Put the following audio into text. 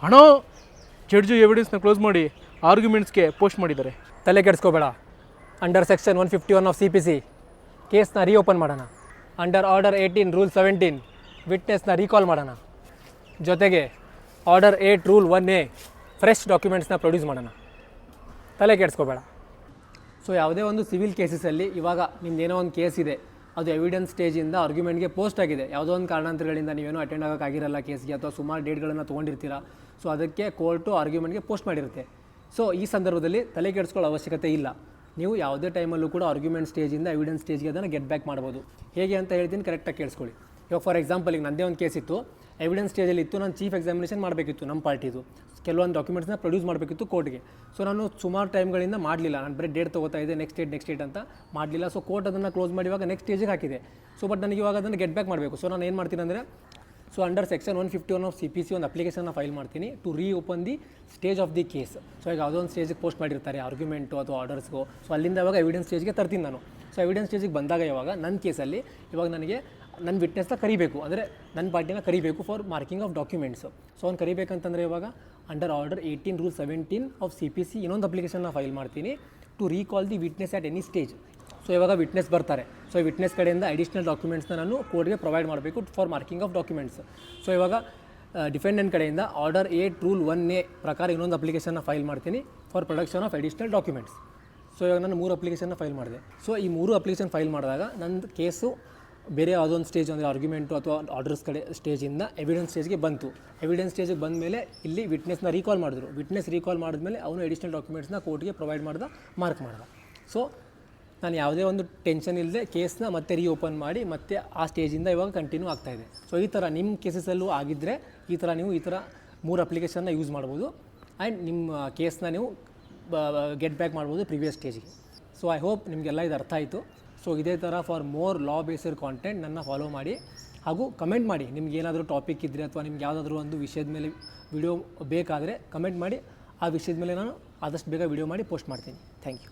ಹಣ judge ಎವಿಡೆನ್ಸ್ನ close ಮಾಡಿ ಆರ್ಗ್ಯುಮೆಂಟ್ಸ್ಗೆ post ಮಾಡಿದ್ದಾರೆ. ತಲೆ ಕೆಡಿಸ್ಕೋಬೇಡ. ಅಂಡರ್ ಸೆಕ್ಷನ್ 151 ಆಫ್ CPC ಕೇಸ್ನ ರೀಓಪನ್ ಮಾಡೋಣ. ಅಂಡರ್ ಆರ್ಡರ್ 18 ರೂಲ್ 17 ವಿಟ್ನೆಸ್ನ ರೀಕಾಲ್ ಮಾಡೋಣ. ಜೊತೆಗೆ ಆರ್ಡರ್ 8 ರೂಲ್ 1A ಫ್ರೆಶ್ ಡಾಕ್ಯುಮೆಂಟ್ಸ್ನ ಪ್ರೊಡ್ಯೂಸ್ ಮಾಡೋಣ. ತಲೆ ಕೆಡಿಸ್ಕೋಬೇಡ. ಸೊ ಯಾವುದೇ ಒಂದು ಸಿವಿಲ್ ಕೇಸಸಲ್ಲಿ ಇವಾಗ ನಿಮ್ದೇನೋ ಒಂದು ಕೇಸ್ ಇದೆ, ಅದು ಎವಿಡೆನ್ಸ್ ಸ್ಟೇಜಿಂದ ಆರ್ಗ್ಯುಮೆಂಟ್ಗೆ ಪೋಸ್ಟ್ ಆಗಿದೆ. ಯಾವುದೋ ಒಂದು ಕಾರಣಾಂತರಗಳಿಂದ ನೀವೇನೋ ಅಟೆಂಡ್ ಆಗೋಕ್ಕಾಗಿರಲ್ಲ ಕೇಸ್ಗೆ, ಅಥವಾ ಸುಮಾರು ಡೇಟ್ಗಳನ್ನು ತೊಗೊಂಡಿರ್ತೀರ. ಸೊ ಅದಕ್ಕೆ ಕೋರ್ಟು ಆರ್ಗ್ಯುಮೆಂಟ್ಗೆ ಪೋಸ್ಟ್ ಮಾಡಿರುತ್ತೆ. ಸೊ ಈ ಸಂದರ್ಭದಲ್ಲಿ ತಲೆ ಕೆಡಿಸ್ಕೊಳ್ಳೋ ಅವಶ್ಯಕತೆ ಇಲ್ಲ. ನೀವು ಯಾವುದೇ ಟೈಮಲ್ಲೂ ಕೂಡ ಆರ್ಗ್ಯುಮೆಂಟ್ ಸ್ಟೇಜಿಂದ ಎವಿಡೆನ್ಸ್ ಸ್ಟೇಜ್ಗೆ ಅದನ್ನು ಗೆಟ್ ಬ್ಯಾಕ್ ಮಾಡ್ಬೋದು. ಹೇಗೆ ಅಂತ ಹೇಳ್ತೀನಿ, ಕರೆಕ್ಟಾಗಿ ಕೇಳಿಸ್ಕೊಳ್ಳಿ. ಇವಾಗ ಫಾರ್ ಎಕ್ಸಾಂಪಲ್ ಈಗ ನನ್ನದೇ ಒಂದು ಕೇಸ್ ಇತ್ತು, ಎವಿಡೆನ್ಸ್ ಸ್ಟೇಜಲ್ಲಿ ಇತ್ತು. ನಾನು ಚೀಫ್ ಎಕ್ಸಾಮಿನೇಷನ್ ಮಾಡಬೇಕಿತ್ತು ನಮ್ಮ ಪಾರ್ಟಿದು, ಕೆಲವೊಂದು ಡಾಕ್ಯುಮೆಂಟ್ಸ್ನ ಪ್ರೊಡ್ಯೂಸ್ ಮಾಡಬೇಕಿತ್ತು ಕೋರ್ಟ್ಗೆ. ಸೊ ನಾನು ಸುಮಾರು ಟೈಮ್ಗಳಿಂದ ಮಾಡಲಿಲ್ಲ. ನಾನು ಬರೀ ಡೇಟ್ ತೊಗೋತಾ ಇದೆ, ನೆಕ್ಸ್ಟ್ ಡೇಟ್ ಅಂತ ಮಾಡಲಿಲ್ಲ. ಸೊ ಕೋರ್ಟ್ ಅದನ್ನು ಕ್ಲೋಸ್ ಮಾಡಿ ಇವಾಗ ನೆಕ್ಸ್ಟ್ ಸ್ಟೇಜಿಗೆ ಹಾಕಿದೆ. ಸೊ ಬಟ್ ನನಗೆ ಇವಾಗ ಅದನ್ನು ಗೆಟ್ ಬ್ಯಾಕ್ ಮಾಡಬೇಕು. ಸೊ ನಾನು ಏನು ಮಾಡ್ತೀನಿ ಅಂದರೆ, so under section 151 of CPC ಒಂದು ಅಪ್ಲಿಕೇಶನ್ನ ಫೈಲ್ ಮಾಡ್ತೀನಿ to reopen the stage of the case. So ಈಗ ಯಾವುದೋ ಒಂದು ಸ್ಟೇಜಿಗೆ ಪೋಸ್ಟ್ ಮಾಡಿರ್ತಾರೆ ಆರ್ಗ್ಯುಮೆಂಟು ಅಥವಾ ಆರ್ಡರ್ಸ್ಗೋ. ಸೊ ಅಲ್ಲಿಂದ ಇವಾಗ ಎವಿಡೆನ್ಸ್ ಸ್ಟೇಜ್ಗೆ ತರ್ತೀನಿ ನಾನು. ಸೊ ಎವಿಡೆನ್ಸ್ ಸ್ಟೇಜಿಗೆ ಬಂದಾಗ ಇವಾಗ ನನ್ನ ಕೇಸಲ್ಲಿ ಇವಾಗ ನನಗೆ ನನ್ನ ವಿಟ್ನೆಸ್ನ ಕರಿಬೇಕು, ಅಂದರೆ ನನ್ನ ಪಾರ್ಟಿನ ಕರಿಬೇಕು for marking of documents. So ಅವ್ನು ಕರಿಬೇಕಂತಂದರೆ ಇವಾಗ under order 18 rule 17 of CPC ಇನ್ನೊಂದು ಅಪ್ಲಿಕೇಶನ್ನ ಫೈಲ್ ಮಾಡ್ತೀನಿ to recall the witness at any stage. So ಇವಾಗ ವಿಟ್ನೆಸ್ ಬರ್ತಾರೆ. ಸೊ ವಿಟ್ನೆಸ್ ಕಡೆಯಿಂದ ಅಡಿಷ್ನಲ್ ಡಾಕ್ಯುಮೆಂಟ್ಸ್ನ ನಾನು ಕೋರ್ಟ್ಗೆ ಪ್ರೊವೈಡ್ ಮಾಡಬೇಕು for marking of documents. So ಇವಾಗ ಡಿಫೆಂಡೆಂಟ್ ಕಡೆಯಿಂದ ಆರ್ಡರ್ 8 ರೂಲ್ 1A ಪ್ರಕಾರ ಇನ್ನೊಂದು ಅಪ್ಲಿಕೇಶನ್ನ ಫೈಲ್ ಮಾಡ್ತೀನಿ for production of additional documents. So ಇವಾಗ ನಾನು 3 ಅಪ್ಲಿಕೇಶನ್ನ ಫೈಲ್ ಮಾಡಿದೆ. ಸೊ ಈ 3 ಅಪ್ಲಿಕೇಶನ್ ಫೈಲ್ ಮಾಡಿದಾಗ ನಂದು ಕೇಸು ಬೇರೆ ಯಾವುದೊಂದು ಸ್ಟೇಜ್ ಅಂದರೆ ಆರ್ಗ್ಯುಮೆಂಟು ಅಥವಾ ಆರ್ಡರ್ಸ್ ಕಡೆ ಸ್ಟೇಜಿಂದ ಎವಿಡೆನ್ಸ್ ಸ್ಟೇಜ್ಗೆ ಬಂತು. ಎವಿಡೆನ್ಸ್ ಸ್ಟೇಜಿಗೆ ಬಂದ ಮೇಲೆ ಇಲ್ಲಿ ವಿಟ್ನೆಸ್ನ ರೀಕಾಲ್ ಮಾಡಿದ್ರು. ವಿಟ್ನೆಸ್ ರೀಕಾಲ್ ಮಾಡಿದ್ಮೇಲೆ ಅವನು ಅಡಿಷ್ನಲ್ ಡಾಕ್ಯುಮೆಂಟ್ಸ್ನ ಕೋರ್ಟ್ಗೆ ಪ್ರೊವೈಡ್ ಮಾರ್ಕ್ ಮಾಡ್ದ. ಸೊ ನಾನು ಯಾವುದೇ ಒಂದು ಟೆನ್ಷನ್ ಇಲ್ಲದೆ ಕೇಸ್ನ ಮತ್ತೆ ರೀಓಪನ್ ಮಾಡಿ ಮತ್ತೆ ಆ ಸ್ಟೇಜಿಂದ ಇವಾಗ ಕಂಟಿನ್ಯೂ ಆಗ್ತಾಯಿದೆ. ಸೊ ಈ ಥರ ನಿಮ್ಮ ಕೇಸಸಲ್ಲೂ ಆಗಿದ್ದರೆ ಈ ಥರ 3 ಅಪ್ಲಿಕೇಶನ್ನ ಯೂಸ್ ಮಾಡ್ಬೋದು ಆ್ಯಂಡ್ ನಿಮ್ಮ ಕೇಸ್ನ ನೀವು ಗೆಟ್ ಬ್ಯಾಕ್ ಮಾಡ್ಬೋದು ಪ್ರಿವಿಯಸ್ ಸ್ಟೇಜಿಗೆ. ಸೊ ಐ ಹೋಪ್ ನಿಮಗೆಲ್ಲ ಇದು ಅರ್ಥ ಆಯಿತು. ಸೊ ಇದೇ ಥರ for more law based content ನನ್ನ ಫಾಲೋ ಮಾಡಿ, ಹಾಗೂ ಕಮೆಂಟ್ ಮಾಡಿ. ನಿಮ್ಗೆ ಏನಾದರೂ ಟಾಪಿಕ್ ಇದ್ದರೆ ಅಥವಾ ನಿಮ್ಗೆ ಯಾವುದಾದ್ರೂ ಒಂದು ವಿಷಯದ ಮೇಲೆ ವಿಡಿಯೋ ಬೇಕಾದರೆ ಕಮೆಂಟ್ ಮಾಡಿ. ಆ ವಿಷಯದ ಮೇಲೆ ನಾನು ಆದಷ್ಟು ಬೇಗ ವಿಡಿಯೋ ಮಾಡಿ ಪೋಸ್ಟ್ ಮಾಡ್ತೀನಿ. Thank you.